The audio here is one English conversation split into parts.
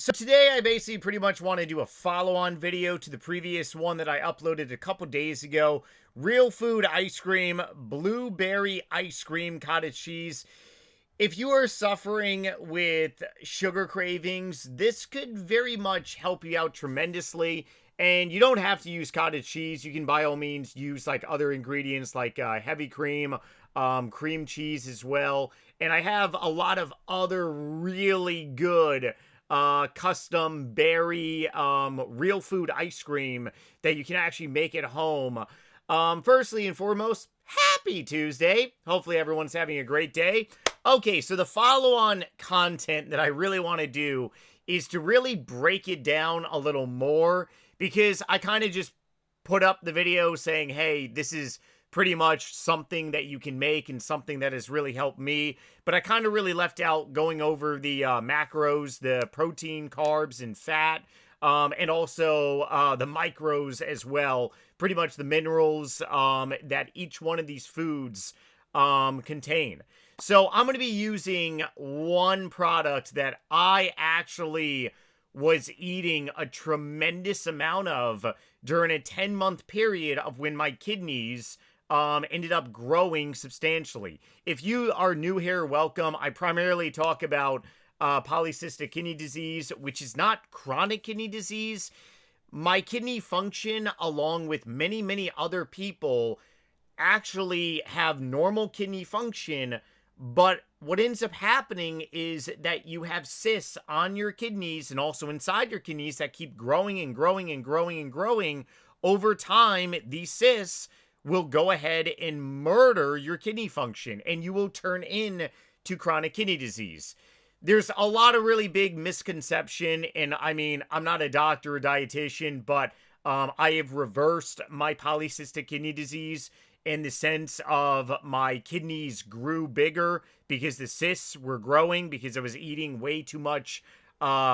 So today I basically pretty much want to do a follow-on video to the previous one that I uploaded a couple days ago. Real food ice cream, blueberry ice cream, cottage cheese. If you are suffering with sugar cravings, this could very much help you out tremendously. And you don't have to use cottage cheese. You can by all means use like other ingredients like heavy cream, cream cheese as well. And I have a lot of other really good custom berry real food ice cream that you can actually make at home. Firstly and foremost, happy Tuesday. Hopefully everyone's having a great day. Okay, so the follow-on content that I really want to do is to really break it down a little more, because I kind of just put up the video saying, hey, this is pretty much something that you can make and something that has really helped me. But I kind of really left out going over the macros, the protein, carbs, and fat, and also the micros as well. Pretty much the minerals that each one of these foods contain. So I'm going to be using one product that I actually was eating a tremendous amount of during a 10-month period of when my kidneys ended up growing substantially. If you are new here, welcome. I primarily talk about polycystic kidney disease, which is not chronic kidney disease. My kidney function, along with many, many other people, actually have normal kidney function, but what ends up happening is that you have cysts on your kidneys and also inside your kidneys that keep growing and growing and growing and growing. Over time, these cysts will go ahead and murder your kidney function, and you will turn into chronic kidney disease. There's a lot of really big misconception, and I mean, I'm not a doctor or dietitian, but I have reversed my polycystic kidney disease in the sense of my kidneys grew bigger because the cysts were growing because I was eating way too much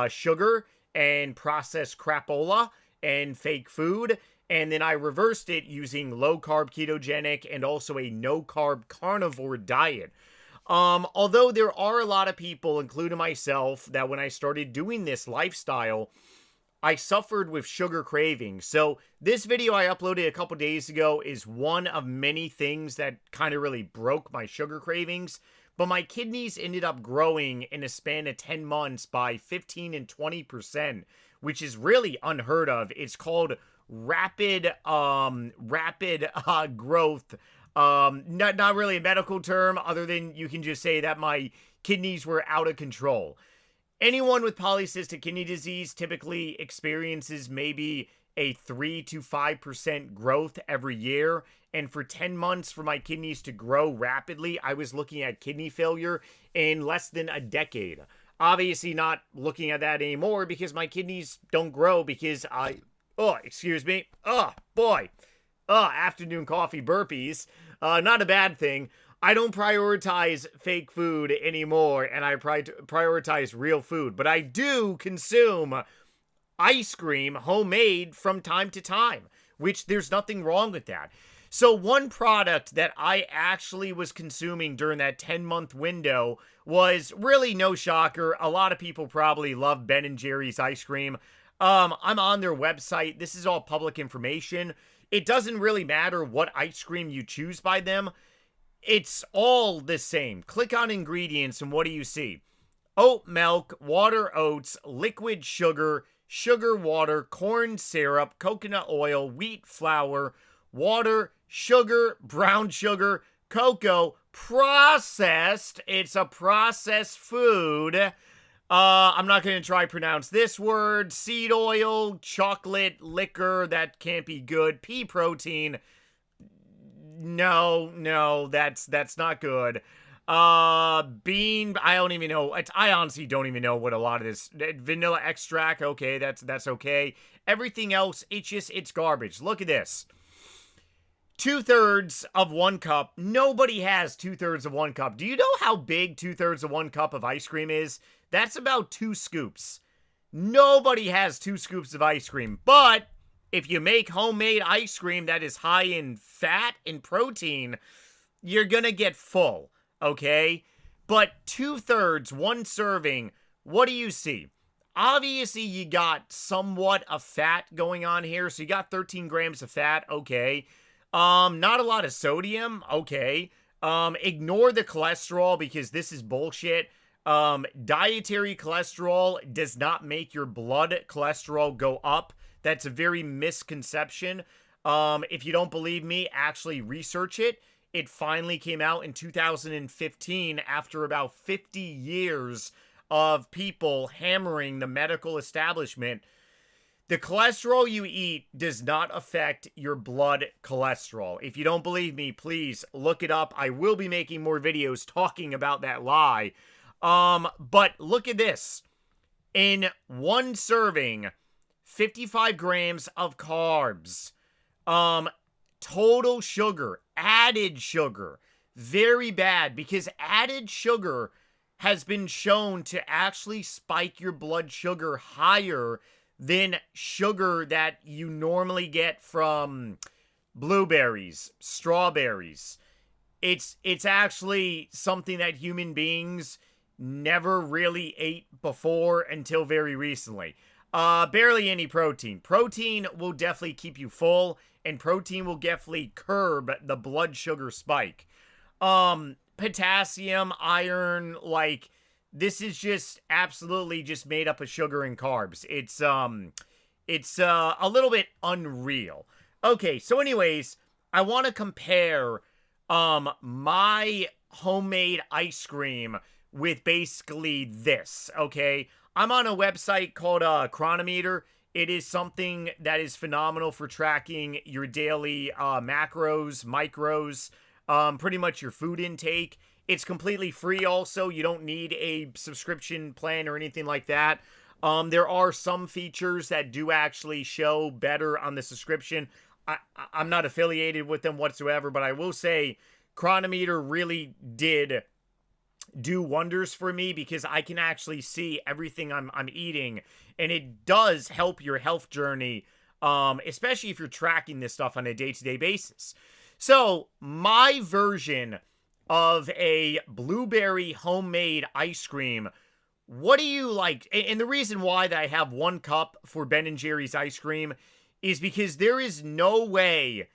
sugar and processed crapola and fake food. And then I reversed it using low-carb ketogenic and also a no-carb carnivore diet. Although there are a lot of people, including myself, that when I started doing this lifestyle, I suffered with sugar cravings. So this video I uploaded a couple days ago is one of many things that kind of really broke my sugar cravings. But my kidneys ended up growing in a span of 10 months by 15 and 20%, which is really unheard of. It's called rapid growth. Not really a medical term, other than you can just say that my kidneys were out of control. Anyone with polycystic kidney disease typically experiences maybe a 3 to 5% growth every year. And for 10 months for my kidneys to grow rapidly, I was looking at kidney failure in less than a decade. Obviously not looking at that anymore because my kidneys don't grow because excuse me. Oh, boy. Afternoon coffee burpees. Not a bad thing. I don't prioritize fake food anymore, and I prioritize real food. But I do consume ice cream homemade from time to time, which there's nothing wrong with that. So one product that I actually was consuming during that 10-month window was really no shocker. A lot of people probably love Ben & Jerry's ice cream. I'm on their website. This is all public information. It doesn't really matter what ice cream you choose by them. It's all the same. Click on ingredients and what do you see? Oat milk, water oats, liquid sugar, sugar water, corn syrup, coconut oil, wheat flour, water, sugar, brown sugar, cocoa, processed. It's a processed food. I'm not going to try pronounce this word. Seed oil, chocolate, liquor, that can't be good. Pea protein. No, that's not good. Bean, I don't even know. I honestly don't even know what a lot of this. Vanilla extract, okay, that's okay. Everything else, it's garbage. Look at this. 2/3 of 1 cup. Nobody has 2/3 of 1 cup. Do you know how big 2/3 of 1 cup of ice cream is? That's about 2 scoops. Nobody has 2 scoops of ice cream. But if you make homemade ice cream that is high in fat and protein, you're gonna get full, okay? But 2/3, 1 serving, what do you see? obviously you got somewhat of fat going on here. So you got 13 grams of fat. Okay. Not a lot of sodium. Okay. Ignore the cholesterol because this is bullshit. Dietary cholesterol does not make your blood cholesterol go up. That's a very misconception. If you don't believe me, actually research it. It finally came out in 2015 after about 50 years of people hammering the medical establishment. The cholesterol you eat does not affect your blood cholesterol. If you don't believe me, please look it up. I will be making more videos talking about that lie. But look at this. In one serving, 55 grams of carbs. Total sugar, added sugar. Very bad because added sugar has been shown to actually spike your blood sugar higher than sugar that you normally get from blueberries, strawberries. It's actually something that human beings never really ate before until very recently. Barely any protein. Protein will definitely keep you full, and protein will definitely curb the blood sugar spike. Potassium, iron, like, this is just absolutely just made up of sugar and carbs. It's a little bit unreal. Okay, so anyways, I want to compare, my homemade ice cream with basically this, okay? I'm on a website called Chronometer. It is something that is phenomenal for tracking your daily macros, micros, pretty much your food intake. It's completely free also. You don't need a subscription plan or anything like that. There are some features that do actually show better on the subscription. I'm not affiliated with them whatsoever, but I will say Chronometer really did do wonders for me because I can actually see everything I'm eating, and it does help your health journey, especially if you're tracking this stuff on a day-to-day basis. So my version of a blueberry homemade ice cream, what do you like? And the reason why that I have 1 cup for Ben & Jerry's ice cream is because there is no way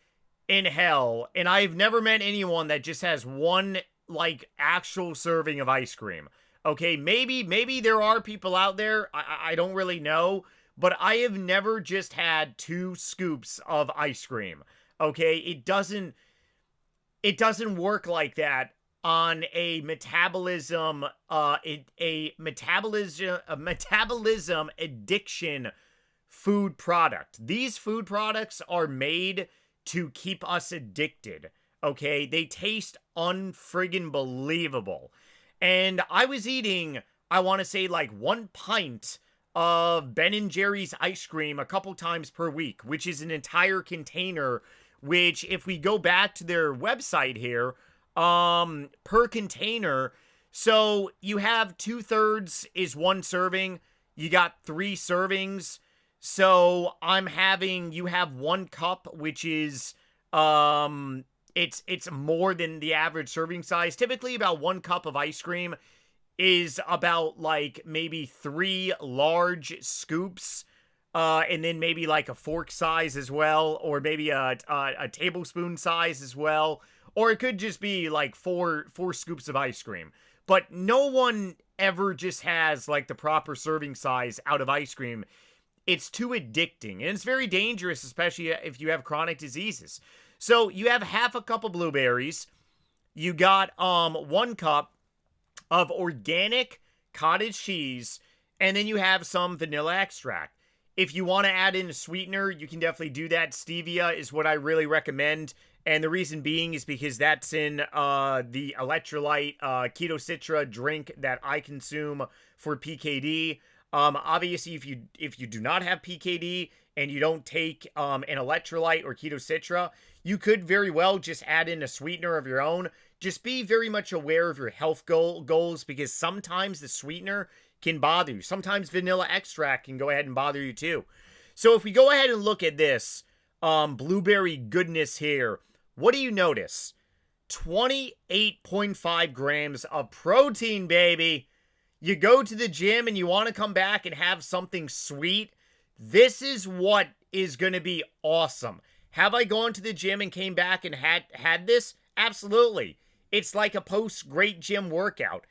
in hell, and I've never met anyone that just has one like actual serving of ice cream. Okay, maybe there are people out there, I don't really know, but I have never just had 2 scoops of ice cream. Okay, it doesn't work like that on a metabolism metabolism addiction food product. These food products are made to keep us addicted. Okay, they taste unfriggin' believable. And I was eating, I want to say like 1 pint of Ben & Jerry's ice cream a couple times per week, which is an entire container, which if we go back to their website here, per container, so you have 2/3 is 1 serving, you got 3 servings, so you have 1 cup, which is, it's more than the average serving size. Typically about 1 cup of ice cream is about like maybe 3 large scoops, and then maybe like a fork size as well, or maybe a tablespoon size as well, or it could just be like 4 scoops of ice cream. But no one ever just has like the proper serving size out of ice cream. It's too addicting, and it's very dangerous, especially if you have chronic diseases. So you have half a cup of blueberries, you got 1 cup of organic cottage cheese, and then you have some vanilla extract. If you want to add in a sweetener, you can definitely do that. Stevia is what I really recommend, and the reason being is because that's in the electrolyte Keto Citra drink that I consume for PKD. Obviously, if you do not have PKD and you don't take an electrolyte or Keto Citra, you could very well just add in a sweetener of your own. Just be very much aware of your health goals, because sometimes the sweetener can bother you. Sometimes vanilla extract can go ahead and bother you too. So if we go ahead and look at this blueberry goodness here, what do you notice? 28.5 grams of protein, baby. You go to the gym and you want to come back and have something sweet, this is what is going to be awesome. Have I gone to the gym and came back and had this? Absolutely. It's like a post-great gym workout.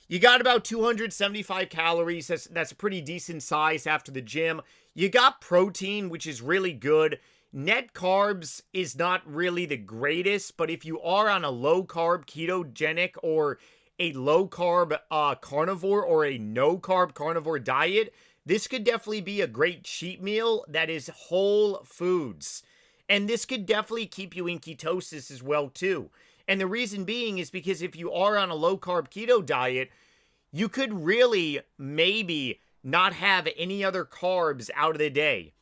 You got about 275 calories. That's a pretty decent size after the gym. You got protein, which is really good. Net carbs is not really the greatest, but if you are on a low-carb ketogenic or a low-carb carnivore or a no-carb carnivore diet, this could definitely be a great cheat meal that is whole foods. And this could definitely keep you in ketosis as well, too. And the reason being is because if you are on a low-carb keto diet, you could really maybe not have any other carbs out of the day.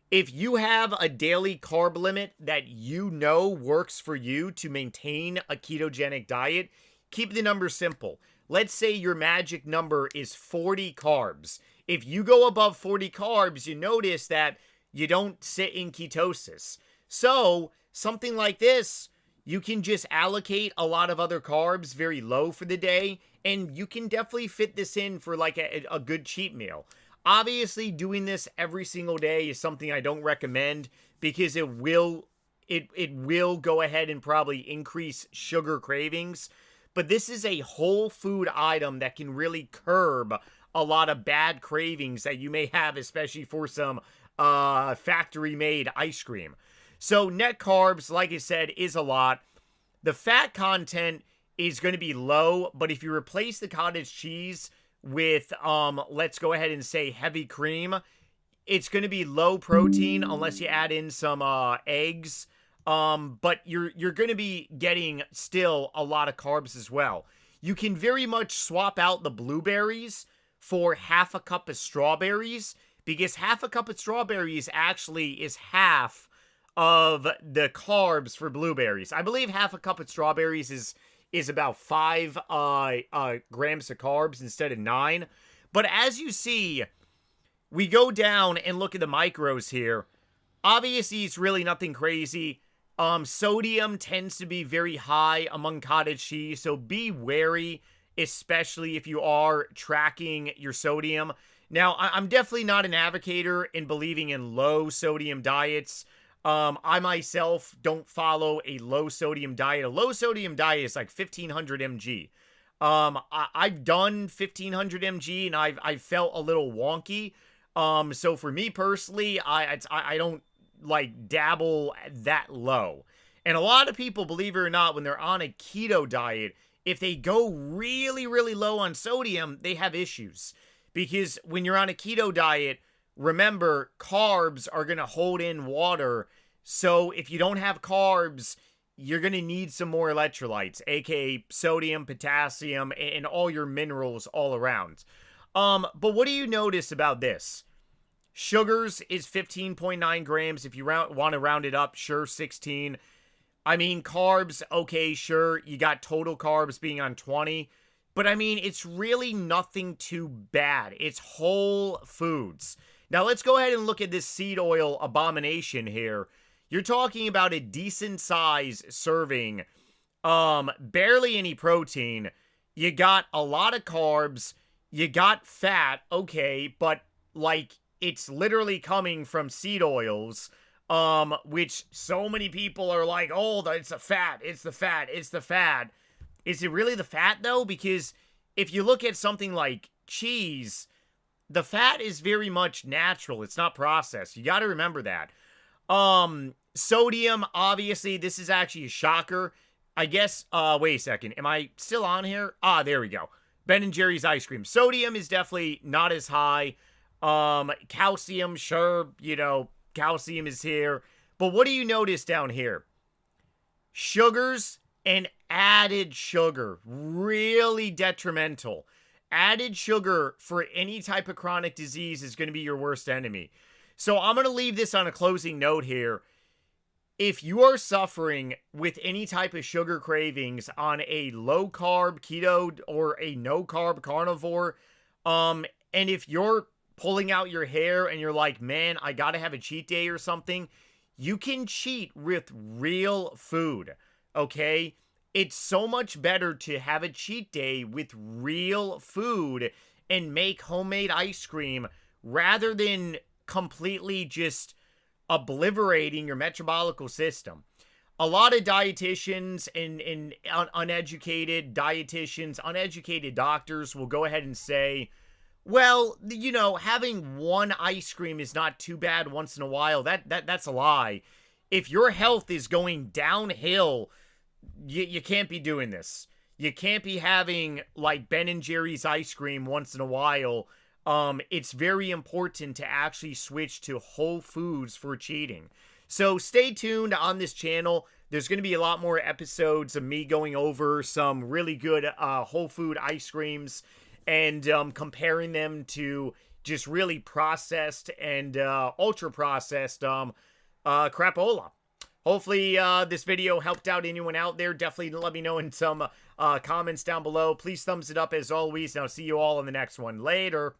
If you have a daily carb limit that you know works for you to maintain a ketogenic diet, keep the number simple. Let's say your magic number is 40 carbs. If you go above 40 carbs, you notice that you don't sit in ketosis. So, something like this, you can just allocate a lot of other carbs very low for the day, and you can definitely fit this in for like a good cheat meal. Obviously, doing this every single day is something I don't recommend because it will go ahead and probably increase sugar cravings. But this is a whole food item that can really curb a lot of bad cravings that you may have, especially for some factory-made ice cream. So net carbs, like I said, is a lot. The fat content is going to be low, but if you replace the cottage cheese with, let's go ahead and say heavy cream, it's going to be low protein unless you add in some eggs. But you're going to be getting still a lot of carbs as well. You can very much swap out the blueberries for half a cup of strawberries, because half a cup of strawberries actually is half of the carbs for blueberries. I believe half a cup of strawberries is about 5 grams of carbs instead of 9. But as you see, we go down and look at the macros here. Obviously, it's really nothing crazy. Sodium tends to be very high among cottage cheese, so be wary, especially if you are tracking your sodium. Now, I'm definitely not an advocator in believing in low sodium diets. I myself don't follow a low sodium diet. A low sodium diet is like 1500 mg. I've done 1500 mg and I've felt a little wonky. So for me personally, I don't like dabble that low. And a lot of people, believe it or not, when they're on a keto diet, if they go really, really low on sodium, they have issues. Because when you're on a keto diet, remember, carbs are going to hold in water. So if you don't have carbs, you're going to need some more electrolytes, aka sodium, potassium, and all your minerals all around. But what do you notice about this? Sugars is 15.9 grams. If you want to round it up, sure, 16. I mean, carbs, okay, sure. You got total carbs being on 20. But I mean, it's really nothing too bad. It's whole foods. Now, let's go ahead and look at this seed oil abomination here. You're talking about a decent size serving. Barely any protein. You got a lot of carbs. You got fat, okay, but like it's literally coming from seed oils, which so many people are like, oh, it's the fat, it's the fat, it's the fat. Is it really the fat, though? Because if you look at something like cheese, the fat is very much natural. It's not processed. You got to remember that. Sodium, obviously, this is actually a shocker. I guess, wait a second. Am I still on here? Ah, there we go. Ben & Jerry's ice cream. Sodium is definitely not as high. Calcium, sure, you know, calcium is here. But what do you notice down here? Sugars and added sugar. Really detrimental. Added sugar for any type of chronic disease is going to be your worst enemy. So I'm going to leave this on a closing note here. If you are suffering with any type of sugar cravings on a low-carb keto or a no-carb carnivore, and if you're pulling out your hair and you're like, man, I got to have a cheat day or something, you can cheat with real food, okay? It's so much better to have a cheat day with real food and make homemade ice cream rather than completely just obliterating your metabolical system. A lot of dietitians and uneducated dietitians, uneducated doctors will go ahead and say, well, you know, having one ice cream is not too bad once in a while. That's a lie. If your health is going downhill, you can't be doing this. You can't be having like Ben and Jerry's ice cream once in a while. It's very important to actually switch to whole foods for cheating. So stay tuned on this channel. There's going to be a lot more episodes of me going over some really good whole food ice creams and comparing them to just really processed and ultra processed crapola. Hopefully this video helped out anyone out there. Definitely let me know in some comments down below. Please thumbs it up as always, and I'll see you all in the next one. Later.